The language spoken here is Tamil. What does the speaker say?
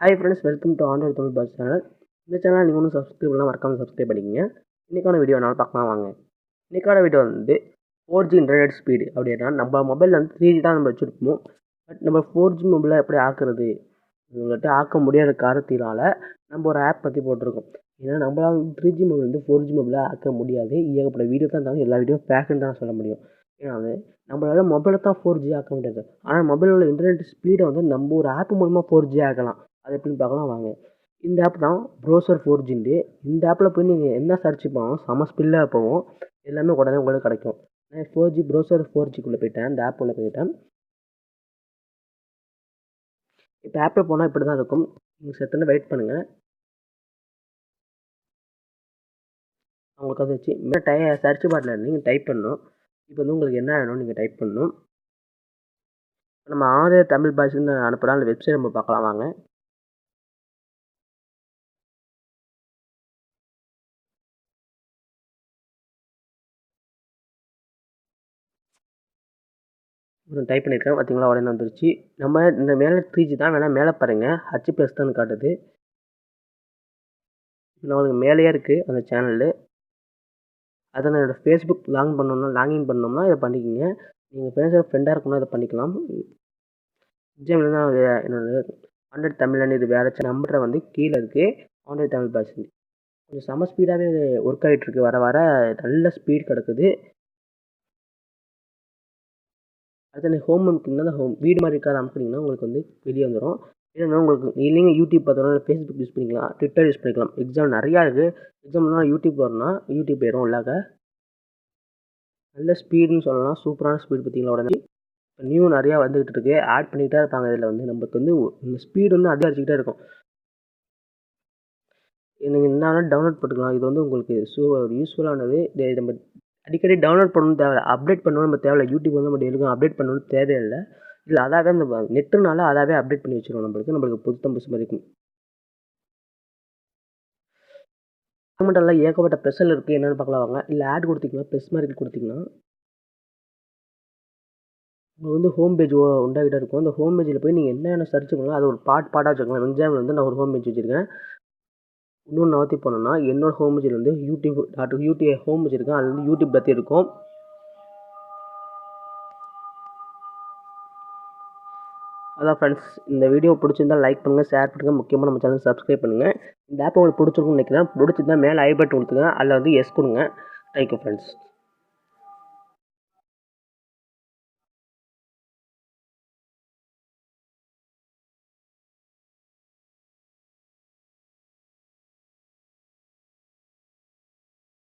Hi friends, welcome to Android Tamil Bus channel. இந்த சேனல் நீங்கள் ஒன்றும் சப்ஸ்கிரைப் பண்ணலாம், மறக்காமல் சப்ஸ்கிரைப் பண்ணிக்கங்க. இன்றைக்கான வீடியோ என்னால் பார்க்கலாம் வாங்க. இன்றைக்கான வீடியோ வந்து 4G இன்டர்நெட் ஸ்பீடு அப்படின்னா நம்ம மொபைலில் வந்து 3G தான் நம்ம வச்சுருப்போம். பட் நம்ம 4G மொபைலை எப்படி ஆக்குறது, உங்கள்கிட்ட ஆக்க முடியாத காரணத்தினால நம்ம ஒரு ஆப் பற்றி போட்டிருக்கோம். ஏன்னா நம்மளால் 3G மொபைல் வந்து 4G மொபைலை ஆக்க முடியாது. ஏகப்பட்ட வீடியோ தான் இருந்தாலும் எல்லா வீடியோ பேக்குன்னு தான் சொல்ல முடியும். ஏன்னா வந்து நம்மளால் மொபைலை தான் 4G ஆக்க முடியாது. ஆனால் மொபைலில் உள்ள இன்டர்நெட் ஸ்பீடை வந்து நம்ம ஒரு ஆப் மூலமாக 4G ஆக்கலாம். அது எப்படின்னு பார்க்கலாம் வாங்க. இந்த ஆப் தான் ப்ரௌசர் 4G. இந்த ஆப்பில் போய் நீங்கள் என்ன சர்ச் பண்ணாலும் செம ஸ்பீடாக போகும். எல்லாமே உடனே உங்களுக்கு கிடைக்கும். நான் 4G ப்ரௌசர் 4Gக்குள்ளே போயிட்டேன். இந்த ஆப் உள்ளே போயிட்டேன். இப்போ ஆப்பில் போனால் இப்படி தான் இருக்கும். நீங்கள் செத்துன்னு வெயிட் பண்ணுங்கள். உங்களுக்கு அதை வச்சு சர்ச் பாட்டில் நீங்கள் டைப் பண்ணணும். இப்போ வந்து உங்களுக்கு என்ன வேணும் நீங்கள் டைப் பண்ணணும். நம்ம ஆந்திர தமிழ் பாஷைன்னு அனுப்புகிறோம். அந்த வெப்சைட் நம்ம பார்க்கலாம் வாங்க. டைப் பண்ணியிருக்கேன் பார்த்தீங்களா, உடனே வந்துருச்சு. நம்ம இந்த மேலே 3G தான், வேணால் மேலே பாருங்கள் H+ தான் காட்டுது. நம்மளுக்கு மேலேயே இருக்குது அந்த சேனலு. அதை நான் என்னோடய ஃபேஸ்புக் லாகின் பண்ணோம்னா இதை பண்ணிக்கோங்க. நீங்கள் ஃபேஸ்புக் ஃப்ரெண்டாக இருக்கணும்னா இதை பண்ணிக்கலாம். எக்ஸாம்பிள் தான் என்னோட ஆண்ட்ராய்ட் தமிழன் இது வேறு நம்பரை வந்து கீழே இருக்குது. ஆண்ட்ராய்ட் தமிழ் பாஷ் கொஞ்சம் செம ஸ்பீடாகவே ஒர்க் ஆகிட்டுருக்கு. வர வர நல்ல ஸ்பீட் கிடக்குது. அடுத்து ஹோம் அமுக்குனிங்கன்னா ஹோம் வீடு மாதிரி இருக்காது அமுக்குனிங்கன்னா உங்களுக்கு வந்து வெளியே வந்துடும். இல்லைன்னா உங்களுக்கு இல்லைங்க யூடியூப் பார்த்தோம்னா ஃபேஸ்புக் யூஸ் பண்ணிக்கலாம், ட்விட்டர் யூஸ் பண்ணிக்கலாம். எக்ஸாம் நிறையா இருக்குது. எக்ஸாம்பிள்னா யூடியூப் வரணும்னா யூடியூப் போயிடும் உள்ளாக. நல்ல ஸ்பீடுன்னு சொல்லலாம். சூப்பரான ஸ்பீடு பார்த்தீங்களா உடனே. இப்போ நியூ நிறையா வந்துகிட்டு இருக்குது. ஆட் பண்ணிக்கிட்டே இருப்பாங்க. இதில் வந்து நம்மளுக்கு வந்து இந்த ஸ்பீடு வந்து அதிகரிச்சுக்கிட்டே இருக்கும். நீங்கள் என்ன டவுன்லோட் பண்ணிக்கலாம். இது வந்து உங்களுக்கு யூஸ்ஃபுல்லானது. நம்ம அடிக்கடி டவுன்லோட் பண்ணணும்னு தேவை, அப்டேட் பண்ணணும் நம்ம தேவையில்லை. யூடியூப் வந்து நம்ம எழுதும் அப்டேட் பண்ணணும்னு தேவையில்லை. இல்லை அதாவே அந்த நெட்டுனால அதாவே அப்டேட் பண்ணி வச்சிடும். நம்மளுக்கு புதுசு இருக்கும். கமெண்டெல்லாம் ஏகப்பட்ட ஸ்பெஷல் இருக்குது. என்னென்னு பார்க்கலாம் வாங்க. இல்லை ஆட் கொடுத்தீங்கன்னா ப்ளஸ் மாதிரி கொடுத்தீங்கன்னா உங்களுக்கு வந்து ஹோம் பேஜ் உண்டாகிட்டே இருக்கும். அந்த ஹோம் பேஜில் போய் நீங்கள் என்னென்ன சர்ச் பண்ணலாம் அது ஒரு பாட்டாக வச்சுக்கலாம். எக்ஸாம்பிள் வந்து நான் ஒரு ஹோம் பேஜ் வச்சுருக்கேன். இன்னொன்று நகர்த்தி போனோம்னா என்னோடய ஹோம் பேஜில் வந்து யூடியூப் ஹோம் பேஜ் இருக்கும். அது வந்து யூடியூப் பற்றி இருக்கும். அதான் ஃப்ரெண்ட்ஸ், இந்த வீடியோ பிடிச்சிருந்தால் லைக் பண்ணுங்கள், ஷேர் பண்ணுங்கள், முக்கியமாக நம்ம சேனல் சப்ஸ்கிரைப் பண்ணுங்கள். இந்த ஆப் உங்களுக்கு பிடிச்சிருக்குன்னு நினைக்கிறேன். பிடிச்சிருந்தா மேலே ஐ பட்டன் கொடுத்துங்க, அதில் வந்து எஸ் கொடுங்க. Thank you friends.